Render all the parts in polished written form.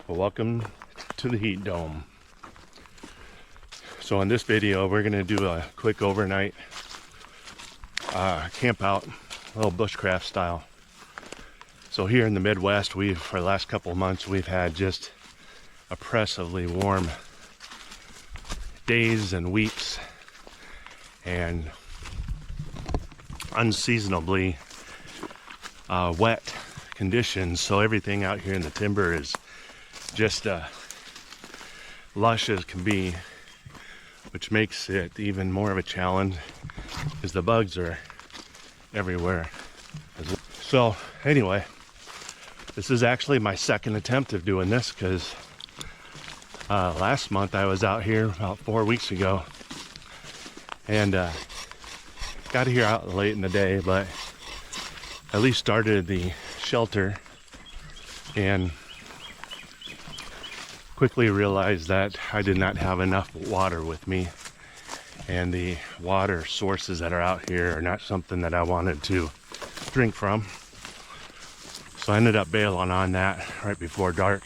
Welcome to the heat dome. So in this video we're going to do a quick overnight camp out, a little bushcraft style. So here in the Midwest, for the last couple of months we've had just oppressively warm days and weeks and unseasonably wet conditions. So everything out here in the timber is just lush as can be, which makes it even more of a challenge because the bugs are everywhere. So anyway, this is actually my second attempt of doing this because last month I was out here about 4 weeks ago and got here out late in the day, but at least started the shelter and quickly realized that I did not have enough water with me, and the water sources that are out here are not something that I wanted to drink from. So I ended up bailing on that right before dark.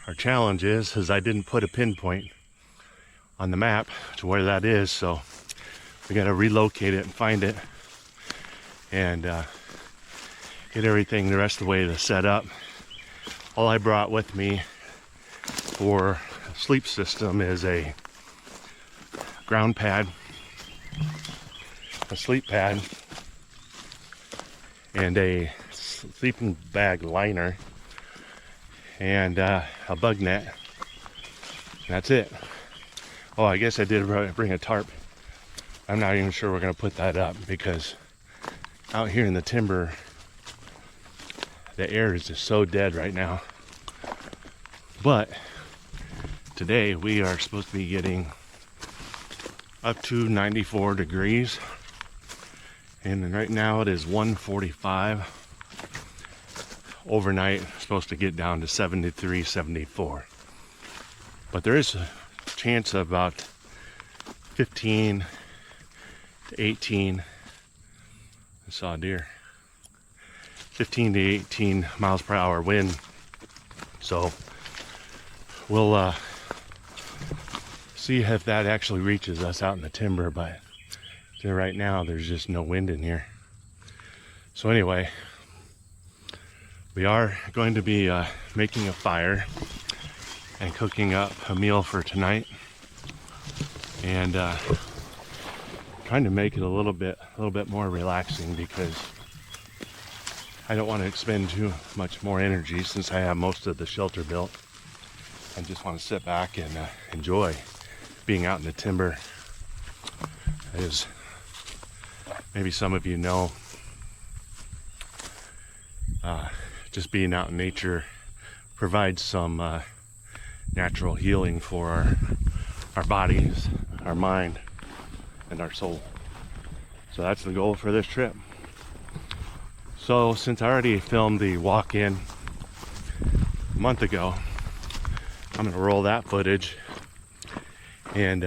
Our challenge is I didn't put a pinpoint on the map to where that is, so we got to relocate it and find it and get everything the rest of the way to set up. All I brought with me for a sleep system is a ground pad, a sleep pad, and a sleeping bag liner, and a bug net. That's it. Oh, I guess I did bring a tarp. I'm not even sure we're going to put that up because out here in the timber, the air is just so dead right now. But today we are supposed to be getting up to 94 degrees. And right now it is 1:45. Overnight, supposed to get down to 73, 74. But there is a chance of about 15 to 18. I saw a deer. 15 to 18 miles per hour wind. So we'll see if that actually reaches us out in the timber, but right now there's just no wind in here. So anyway, we are going to be making a fire and cooking up a meal for tonight, and trying to make it a little bit more relaxing because I don't want to expend too much more energy since I have most of the shelter built. I just want to sit back and enjoy being out in the timber. As maybe some of you know, just being out in nature provides some natural healing for our bodies, our mind, and our soul. So that's the goal for this trip. So since I already filmed the walk-in a month ago, I'm going to roll that footage, and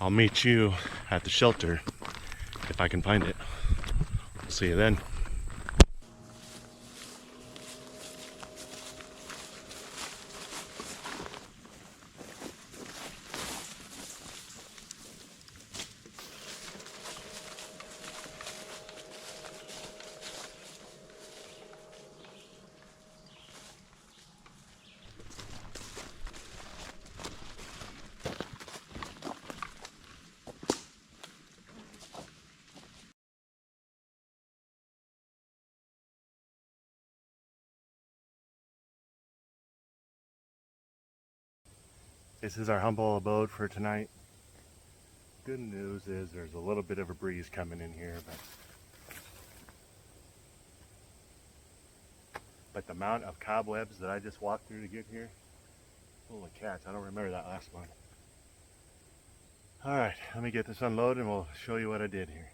I'll meet you at the shelter if I can find it. See you then. This is our humble abode for tonight. Good news is there's a little bit of a breeze coming in here, but the amount of cobwebs that I just walked through to get here, holy cats, I don't remember that last one. All right, let me get this unloaded and we'll show you what I did here.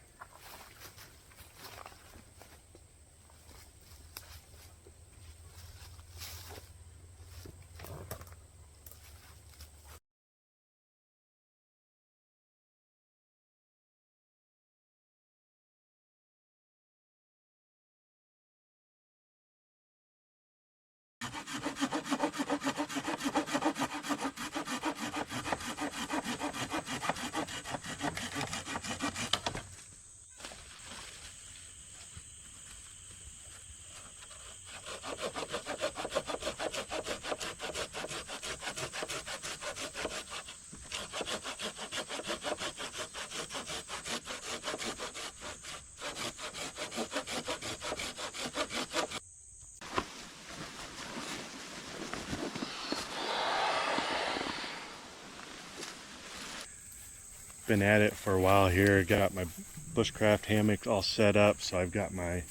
been at it for a while here. Got my Bushcraft hammock all set up, so I've got my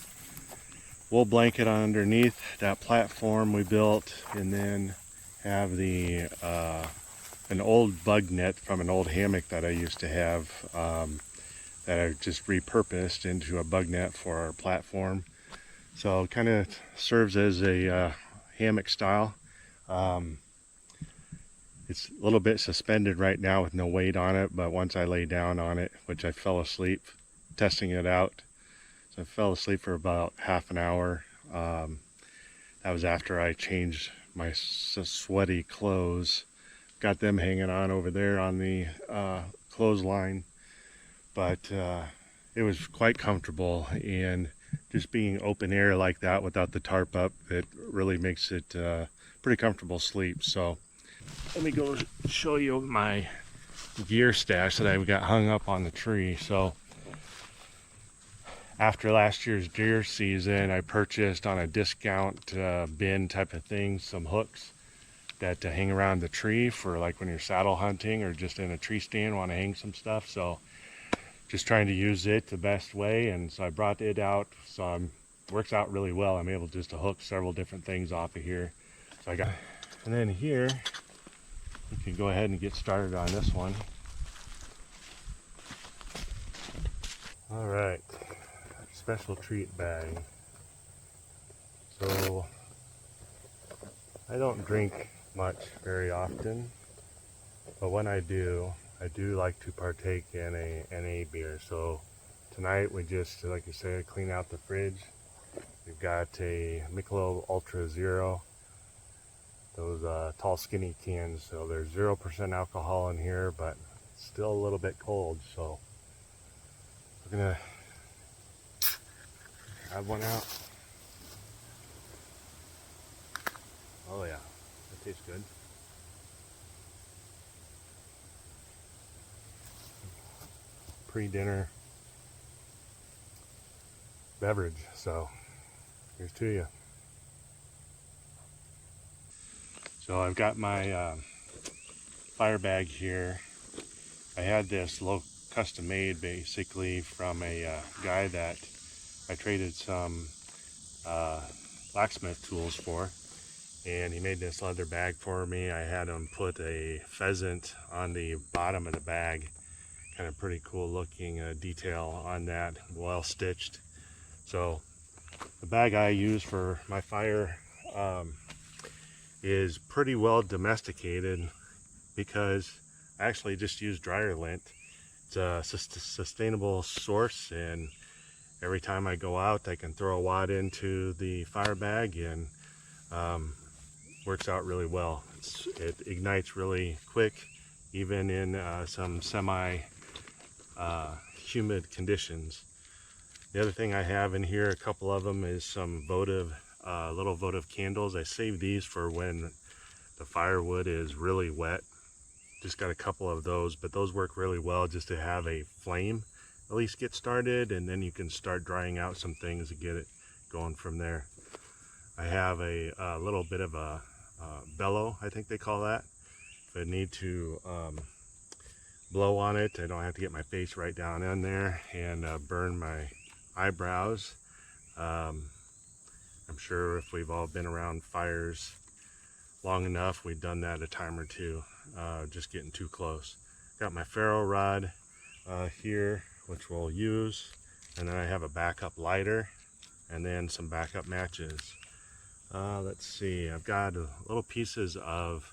wool blanket on underneath that platform we built, and then have the an old bug net from an old hammock that I used to have, that I just repurposed into a bug net for our platform. So it kind of serves as a hammock style. It's a little bit suspended right now with no weight on it, but once I lay down on it, which I fell asleep testing it out, so I fell asleep for about half an hour. That was after I changed my sweaty clothes. Got them hanging on over there on the clothesline, but it was quite comfortable, and just being open air like that without the tarp up, it really makes it pretty comfortable sleep. So let me go show you my gear stash that I've got hung up on the tree. So after last year's deer season, I purchased on a discount bin type of thing some hooks that hang around the tree for like when you're saddle hunting or just in a tree stand want to hang some stuff. So just trying to use it the best way, and so I brought it out. So it works out really well. I'm able just to hook several different things off of here. So I got, and then here we can go ahead and get started on this one. All right, special treat bag. So I don't drink much very often, but when I do like to partake in a NA beer. So tonight we just, like I said, clean out the fridge. We've got a Michelob Ultra Zero, those tall skinny cans. So there's 0% alcohol in here, but it's still a little bit cold. So we're gonna have one out. Oh yeah, that tastes good. Pre-dinner beverage. So here's to you. So I've got my fire bag here. I had this custom made basically from a guy that I traded some blacksmith tools for, and he made this leather bag for me. I had him put a pheasant on the bottom of the bag. Kind of pretty cool looking detail on that, well stitched. So the bag I use for my fire is pretty well domesticated, because I actually just use dryer lint. It's a sustainable source, and every time I go out I can throw a wad into the fire bag, and works out really well. It ignites really quick, even in some semi humid conditions. The other thing I have in here, a couple of them, is some votive, little votive candles. I save these for when the firewood is really wet. Just got a couple of those, but those work really well just to have a flame at least get started, and then you can start drying out some things and get it going from there. I have a little bit of a bellow, I think they call that. If I need to blow on it, I don't have to get my face right down in there and burn my eyebrows. I'm sure if we've all been around fires long enough, we've done that a time or two, just getting too close. Got my ferro rod here, which we'll use, and then I have a backup lighter and then some backup matches. Let's see, I've got little pieces of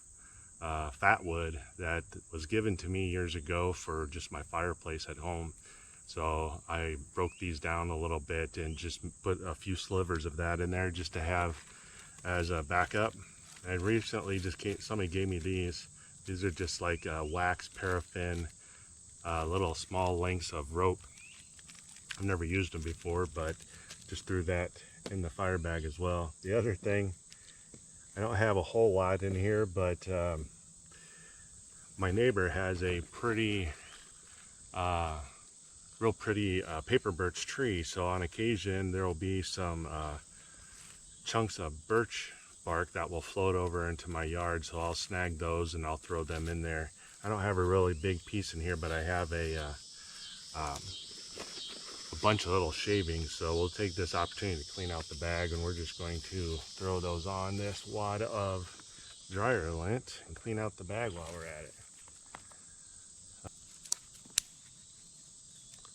fat wood that was given to me years ago for just my fireplace at home. So I broke these down a little bit and just put a few slivers of that in there just to have as a backup. I recently somebody gave me these. These are just like wax paraffin, little small lengths of rope. I've never used them before, but just threw that in the fire bag as well. The other thing, I don't have a whole lot in here, but my neighbor has a pretty, real pretty paper birch tree. So on occasion there will be some chunks of birch bark that will float over into my yard. So I'll snag those and I'll throw them in there. I don't have a really big piece in here, but I have a bunch of little shavings. So we'll take this opportunity to clean out the bag, and we're just going to throw those on this wad of dryer lint and clean out the bag while we're at it.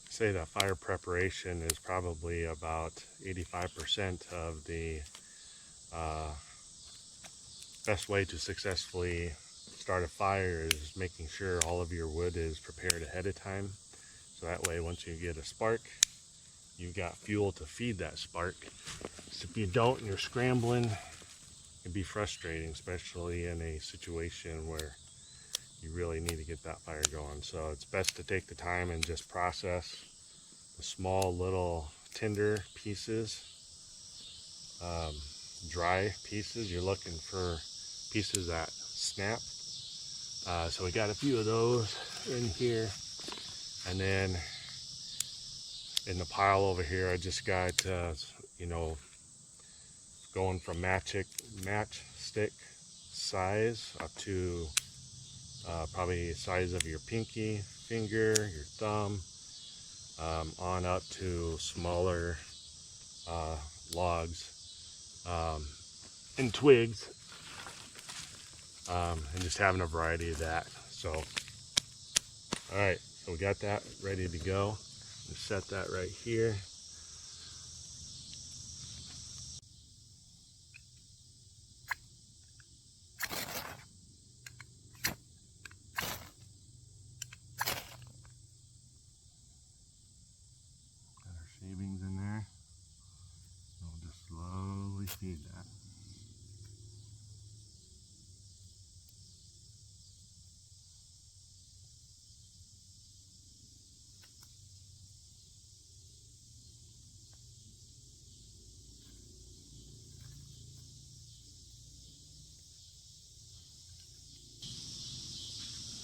Say that fire preparation is probably about 85% of the best way to successfully start a fire is making sure all of your wood is prepared ahead of time. So that way, once you get a spark, you've got fuel to feed that spark. So if you don't and you're scrambling, it can be frustrating, especially in a situation where you really need to get that fire going. So it's best to take the time and just process the small little tinder pieces, dry pieces. You're looking for pieces that snap. So we got a few of those in here, and then in the pile over here, I just got going from matchstick size up to probably the size of your pinky finger, your thumb, on up to smaller logs and twigs, and just having a variety of that. So all right, so we got that ready to go. Just set that right here. Got our shavings in there. We'll just slowly feed that.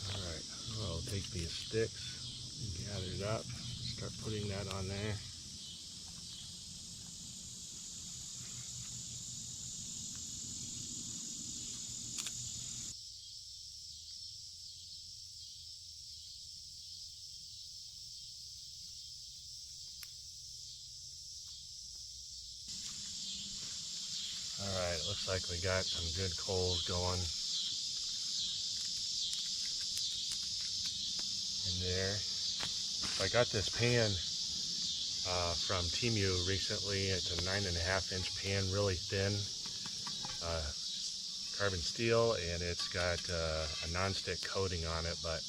Alright, I'll take these sticks gathered up, start putting that on there. Alright, looks like we got some good coals going in there. So I got this pan from Timu recently. It's a 9.5-inch pan, really thin, carbon steel, and it's got a non-stick coating on it. But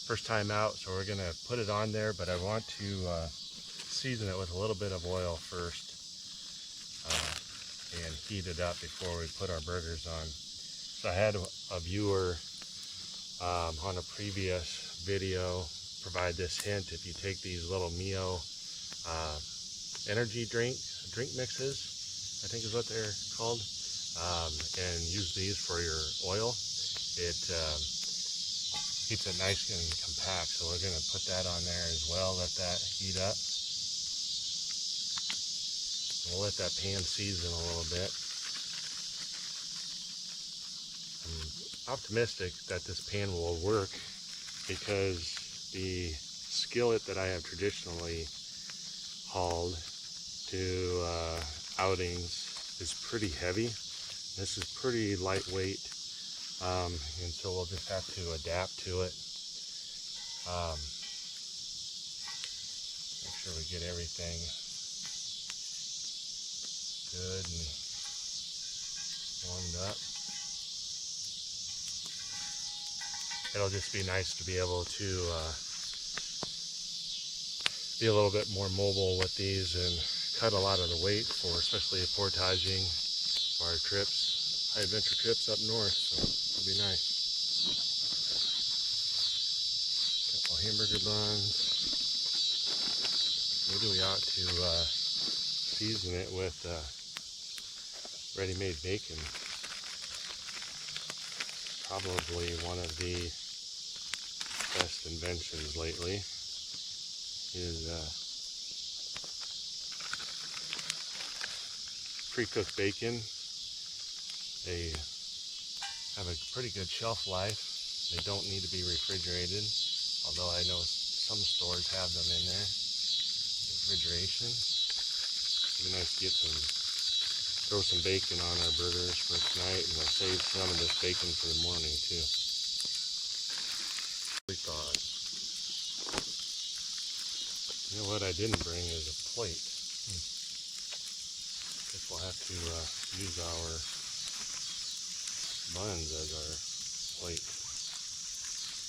first time out, so we're gonna put it on there, but I want to season it with a little bit of oil first and heat it up before we put our burgers on. So I had a viewer on a previous video provide this hint: if you take these little Mio energy drink mixes, I think is what they're called, and use these for your oil, it keeps it nice and compact. So we're going to put that on there as well, let that heat up. We'll let that pan season a little bit. I'm optimistic that this pan will work, because the skillet that I have traditionally hauled to outings is pretty heavy. This is pretty lightweight, and so we'll just have to adapt to it. Make sure we get everything good and warmed up. It'll just be nice to be able to be a little bit more mobile with these and cut a lot of the weight for, especially portaging for our trips, high adventure trips up north. So it'll be nice. Couple hamburger buns. Maybe we ought to season it with ready-made bacon. Probably one of the best inventions lately is pre-cooked bacon. They have a pretty good shelf life, They don't need to be refrigerated, although I know some stores have them in there. Refrigeration. It'd be nice to get throw some bacon on our burgers for tonight, and we'll save some of this bacon for the morning too. Thought. You know what I didn't bring is a plate. Guess we'll have to use our buns as our plate.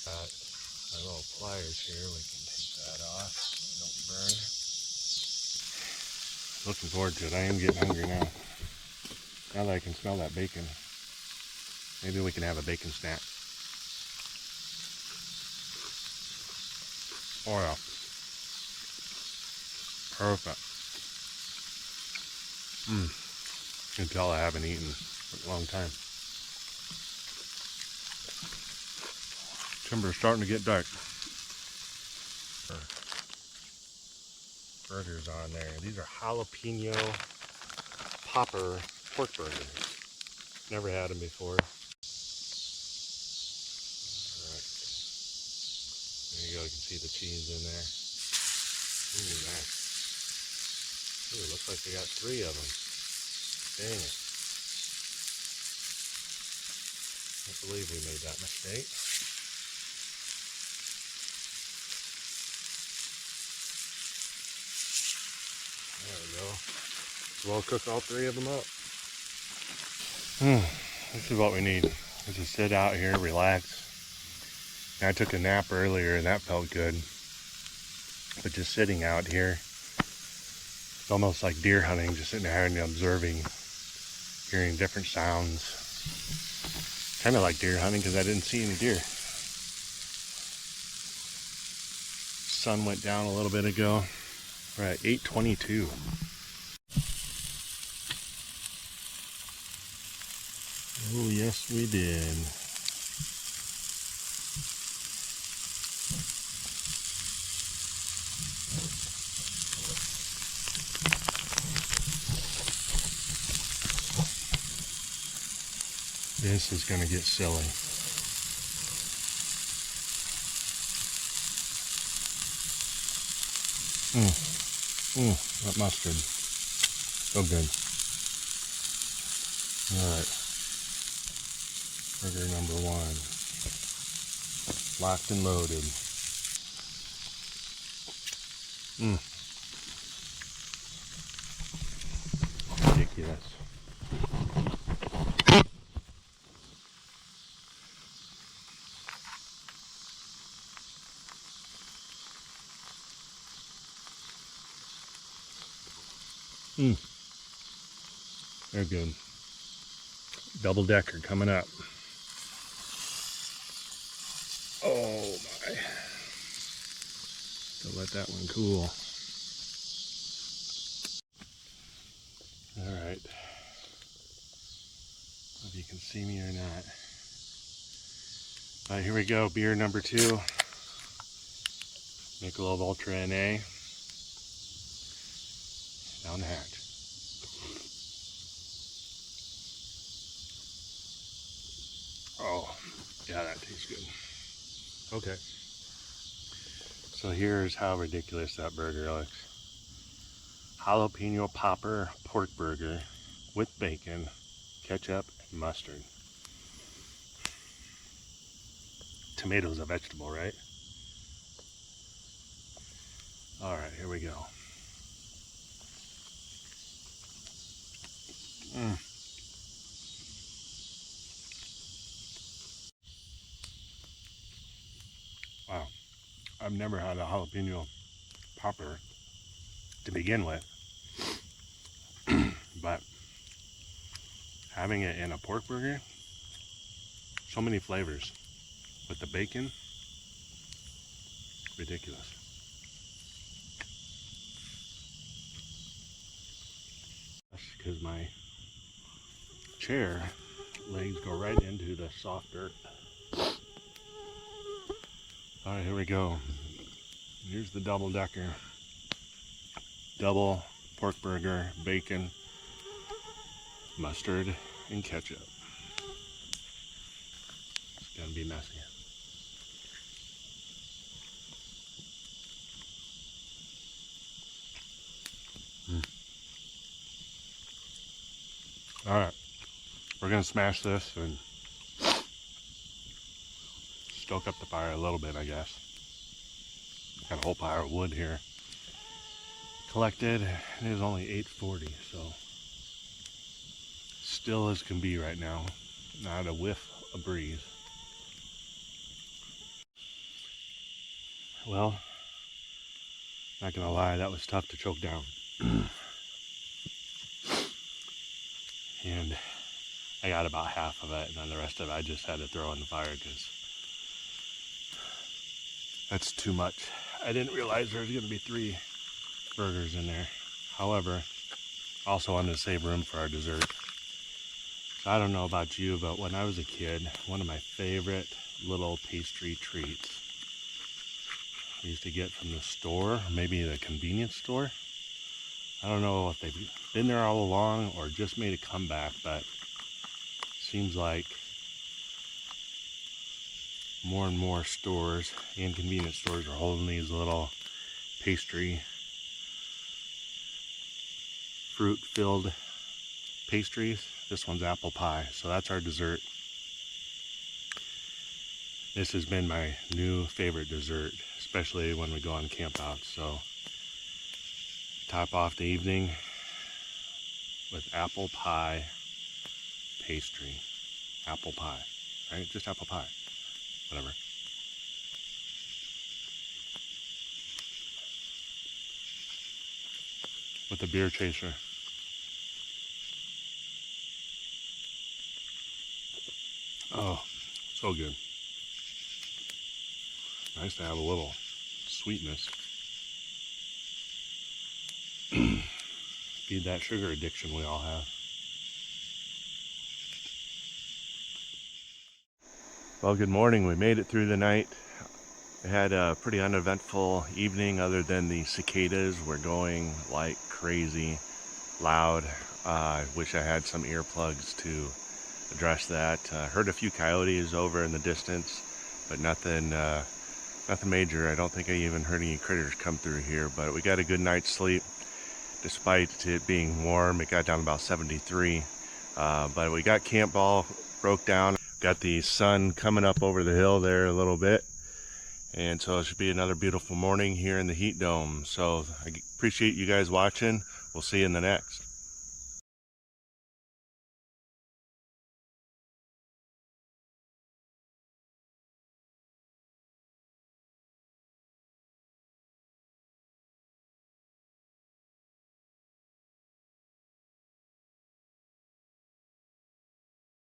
Got our little pliers here. We can take that off so it don't burn. Looking forward to it. I am getting hungry now. Now that I can smell that bacon, maybe we can have a bacon snack. Oh yeah. Perfect. You can tell I haven't eaten for a long time. Timber's starting to get dark. Burgers on there. These are jalapeno popper pork burgers. Never had them before. Alright. There you go, you can see the cheese in there. Ooh, nice. Ooh, looks like they got 3 of them. Dang it. Can't believe we made that mistake. There we go. So we'll cook all 3 of them up. This is what we need. Is to sit out here, relax. I took a nap earlier and that felt good. But just sitting out here, it's almost like deer hunting, just sitting there and observing, hearing different sounds. Kind of like deer hunting because I didn't see any deer. Sun went down a little bit ago. We're at 8:22. Oh, yes, we did. This is going to get silly. That mustard. So good. Alright. Burger number 1. Locked and loaded. Ridiculous. They're good. Double decker coming up. Oh my. So let that one cool. Alright. If you can see me or not. Alright, here we go. Beer number 2. Michelob Ultra NA. Down the hatch. Oh, yeah, that tastes good. Okay. So here's how ridiculous that burger looks. Jalapeno popper pork burger with bacon, ketchup, and mustard. Tomato's a vegetable, right? Alright, here we go. Wow. I've never had a jalapeno popper to begin with. But having it in a pork burger, so many flavors. With the bacon, ridiculous. That's because my chair legs go right into the soft dirt. Alright, here we go. Here's the double decker. Double pork burger, bacon, mustard, and ketchup. It's gonna be messy. All right, we're gonna smash this and stoke up the fire a little bit, I guess. Got a whole pile of wood here collected. It is only 8:40, so still as can be right now. Not a whiff of breeze. Well, not gonna lie, that was tough to choke down. And I got about half of it, and then the rest of it I just had to throw in the fire because that's too much. I didn't realize there was gonna be 3 burgers in there. However, also wanted to save room for our dessert. So I don't know about you, but when I was a kid, one of my favorite little pastry treats I used to get from the store, maybe the convenience store. I don't know if they've been there all along or just made a comeback, but seems like more and more stores and convenience stores are holding these little pastry, fruit-filled pastries. This one's apple pie, so that's our dessert. This has been my new favorite dessert, especially when we go on camp out. So top off the evening with apple pie pastry. Apple pie, right? Just apple pie, whatever. With a beer chaser. Oh, so good. Nice to have a little sweetness. Feed that sugar addiction we all have. Well, good morning. We made it through the night. We had a pretty uneventful evening other than the cicadas were going like crazy loud. I wish I had some earplugs to address that. Heard a few coyotes over in the distance, but nothing major. I don't think I even heard any critters come through here, but we got a good night's sleep despite it being warm. It got down about 73, but we got camp all broke down. Got the sun coming up over the hill there a little bit, and so it should be another beautiful morning here in the heat dome. So I appreciate you guys watching. We'll see you in the next.